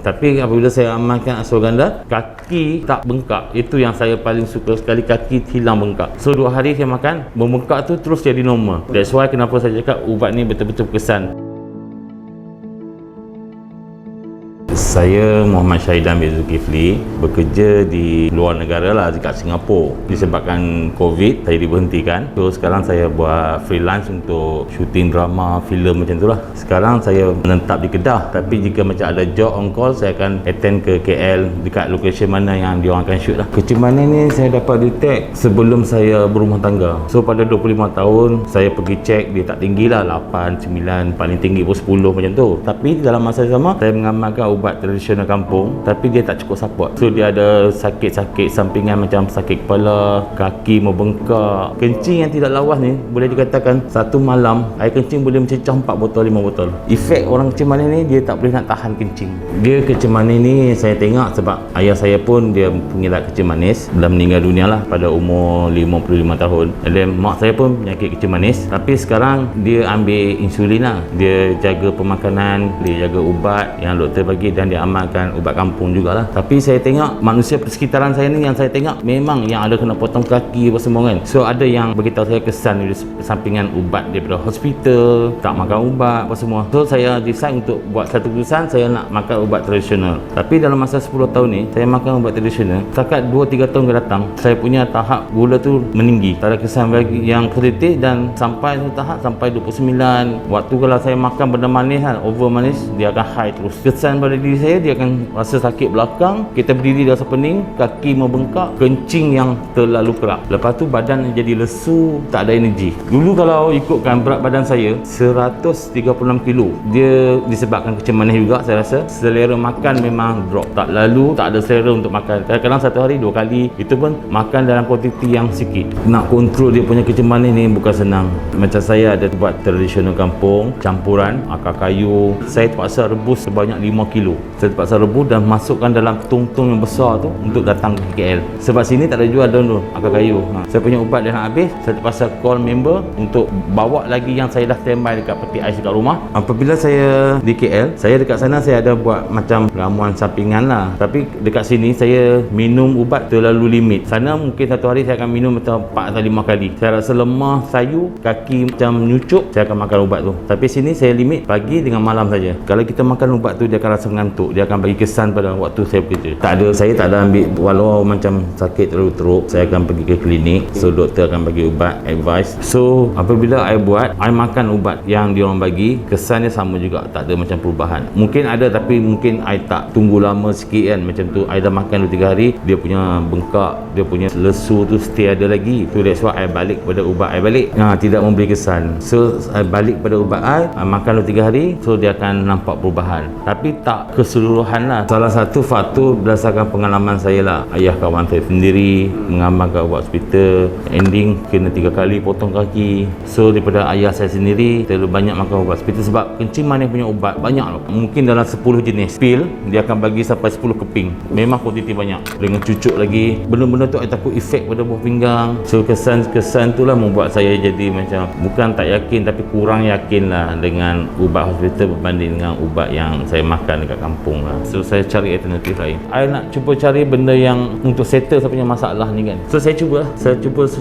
Tapi apabila saya amalkan ashwagandha, kaki tak bengkak. Itu yang saya paling suka sekali, kaki hilang bengkak. So 2 hari saya makan, membengkak tu terus jadi normal. That's why kenapa saya cakap ubat ni betul-betul berkesan. Saya Muhammad Syahidan bin Zulkifli, bekerja di luar negara lah, dekat Singapura. Disebabkan COVID, saya diberhentikan. So sekarang saya buat freelance untuk syuting drama, filem macam tu lah. Sekarang saya menetap di Kedah, tapi jika macam ada job on call, saya akan attend ke KL dekat location mana yang diorang akan shoot lah. Kecemasan ni saya dapat detect sebelum saya berumah tangga. So pada 25 tahun, saya pergi check, dia tak tinggi lah, 8, 9, paling tinggi pun 10 macam tu. Tapi dalam masa yang sama, saya mengamalkan ubat tradisional kampung, tapi dia tak cukup support. So dia ada sakit-sakit sampingan macam sakit kepala, kaki membengkak, kencing yang tidak lawas ni, boleh dikatakan satu malam air kencing boleh mencecah 4 botol 5 botol. Efek orang kecil manis ni, dia tak boleh nak tahan kencing. Dia kecil manis ni saya tengok sebab ayah saya pun dia pengidap kecil manis, dah meninggal dunia lah pada umur 55 tahun. Dan mak saya pun penyakit kecil manis, tapi sekarang dia ambil insulin lah, dia jaga pemakanan, dia jaga ubat yang doktor bagi, dan dia amalkan ubat kampung jugalah. Tapi saya tengok manusia persekitaran saya ni, yang saya tengok memang yang ada kena potong kaki apa semua kan. So ada yang beritahu saya kesan dari sampingan ubat daripada hospital, tak makan ubat apa semua. So saya decide untuk buat satu keputusan, saya nak makan ubat tradisional. Tapi dalam masa 10 tahun ni saya makan ubat tradisional, setakat 2-3 tahun ke datang, saya punya tahap gula tu meninggi, tak ada kesan bagi yang positif, dan sampai satu tahap sampai 29. Waktu kalau saya makan benda manis kan, over manis, dia akan high terus. Kesan pada diri saya, dia akan rasa sakit belakang, kita berdiri rasa pening, kaki membengkak, kencing yang terlalu kerap. Lepas tu badan jadi lesu, tak ada energi. Dulu kalau ikutkan berat badan saya 136 kilo, dia disebabkan kecil manis juga. Saya rasa selera makan memang drop, tak lalu, tak ada selera untuk makan. Kadang-kadang satu hari 2 kali, itu pun makan dalam kuantiti yang sikit. Nak kontrol dia punya kecil manis ni bukan senang. Macam saya ada buat tradisional kampung, campuran akar kayu, saya terpaksa rebus sebanyak 5 kilo. Saya terpaksa rebus dan masukkan dalam tong-tong yang besar tu untuk datang ke KL. Sebab sini tak ada jual daun tu, akar kayu. Saya punya ubat dah nak habis, saya terpaksa call member untuk bawa lagi yang saya dah standby dekat peti ais dekat rumah. Apabila saya di KL, saya dekat sana saya ada buat macam ramuan sampingan lah. Tapi dekat sini saya minum ubat terlalu limit. Sana mungkin satu hari saya akan minum macam 4 atau 5 kali. Saya rasa lemah, sayu, kaki macam nyucuk, saya akan makan ubat tu. Tapi sini saya limit pagi dengan malam saja. Kalau kita makan ubat tu, dia akan rasa mengantuk, dia akan bagi kesan pada waktu saya bekerja. Saya tak ada ambil, walau macam sakit terlalu teruk, saya akan pergi ke klinik. So doktor akan bagi ubat, advice. So apabila I buat, I makan ubat yang diorang bagi, kesannya sama juga, tak ada macam perubahan. Mungkin ada, tapi mungkin I tak tunggu lama sikit kan. Macam tu I dah makan 2-3 hari, dia punya bengkak, dia punya lesu tu stay ada lagi. So that's why I balik pada ubat I balik. Tidak memberi kesan. So I balik pada ubat I makan 2-3 hari, so dia akan nampak perubahan. Tapi tak keseluruhan lah. Salah satu faktor berdasarkan pengalaman saya lah. Ayah kawan saya sendiri mengamalkan ubat hospital, ending kena 3 kali potong kaki. So daripada ayah saya sendiri terlalu banyak makan ubat hospital, sebab kencing manis punya ubat banyak loh. Mungkin dalam 10 jenis pil, dia akan bagi sampai 10 keping. Memang kuantiti banyak. Dengan cucuk lagi. Benda-benda tu saya takut efek pada buah pinggang. So kesan tu lah membuat saya jadi macam, bukan tak yakin, tapi kurang yakin lah dengan ubat hospital berbanding dengan ubat yang saya makan dekat kampung lah. So saya cari alternatif lain. I nak cuba cari benda yang untuk settle saya punya masalah ni kan. So saya cuba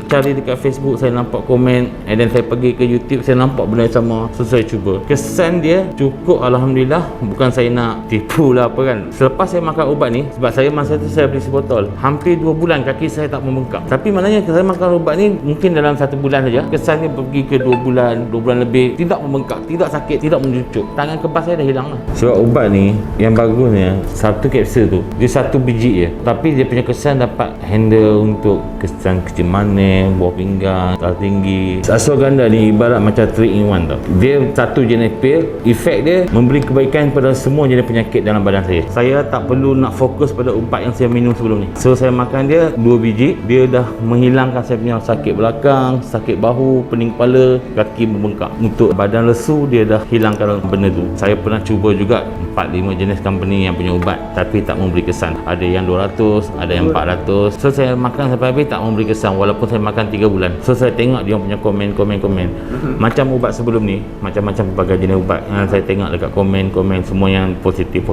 cari dekat Facebook, saya nampak komen, and then saya pergi ke YouTube, saya nampak benda yang sama. So saya cuba. Kesan dia cukup, alhamdulillah. Bukan saya nak tipu lah apa kan. Selepas saya makan ubat ni, sebab saya masa tu saya beli sebotol, hampir 2 bulan kaki saya tak membengkak. Tapi maknanya saya makan ubat ni mungkin dalam 1 bulan saja, kesan ni pergi ke 2 bulan lebih, tidak membengkak, tidak sakit, tidak mencucuk. Tangan kebas saya dah hilang lah. Sebab ubat ni yang bagusnya, satu kapsul tu dia 1 biji je, tapi dia punya kesan dapat handle untuk kesan kecil manis, buah pinggang, darah tinggi. Ashwagandha ni ibarat macam 3-in-1 tau. Dia satu jenis pil, efek dia memberi kebaikan pada semua jenis penyakit dalam badan saya. Saya tak perlu nak fokus pada ubat yang saya minum sebelum ni. So saya makan dia 2 biji, dia dah menghilangkan saya punya sakit belakang, sakit bahu, pening kepala, kaki membengkak. Untuk badan lesu, dia dah hilangkan benda tu. Saya pernah cuba juga 4-5 jenis insurance company yang punya ubat tapi tak memberi kesan. Ada yang 200, ada yang 400. So saya makan sampai habis tak memberi kesan walaupun saya makan 3 bulan. So saya tengok dia punya komen. Macam ubat sebelum ni, macam-macam pelbagai jenis ubat yang saya tengok dekat komen semua yang positif,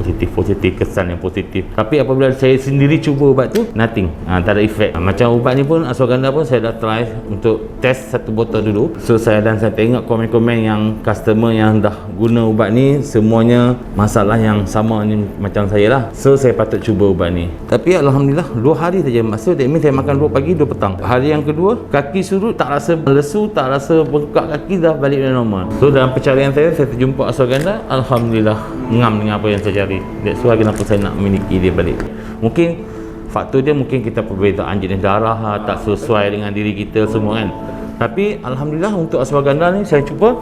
kesan yang positif. Tapi apabila saya sendiri cuba ubat tu, nothing. Tak ada efek. Macam ubat ni pun ashwagandha pun saya dah try untuk test satu botol dulu. So saya tengok komen-komen yang customer yang dah guna ubat ni semuanya masalah yang sama ni macam saya lah. So saya patut cuba ubat ni. Tapi alhamdulillah 2 hari saja. Maksud that means saya makan 2 pagi 2 petang. Hari yang kedua kaki surut, tak rasa lesu, tak rasa bengkak kaki, dah balik dan normal. So dalam pencarian saya terjumpa ashwagandha. Alhamdulillah ngam dengan apa yang saya cari. That's why kenapa saya nak miliki dia balik. Mungkin faktor dia mungkin kita perbezaan jenis darah tak sesuai dengan diri kita semua kan. Tapi alhamdulillah untuk ashwagandha ni saya cuba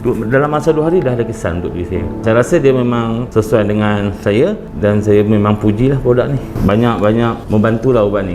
dalam masa 2 hari dah ada kesan untuk diri saya. Saya rasa dia memang sesuai dengan saya dan saya memang pujilah produk ni. Banyak membantulah ubat ni.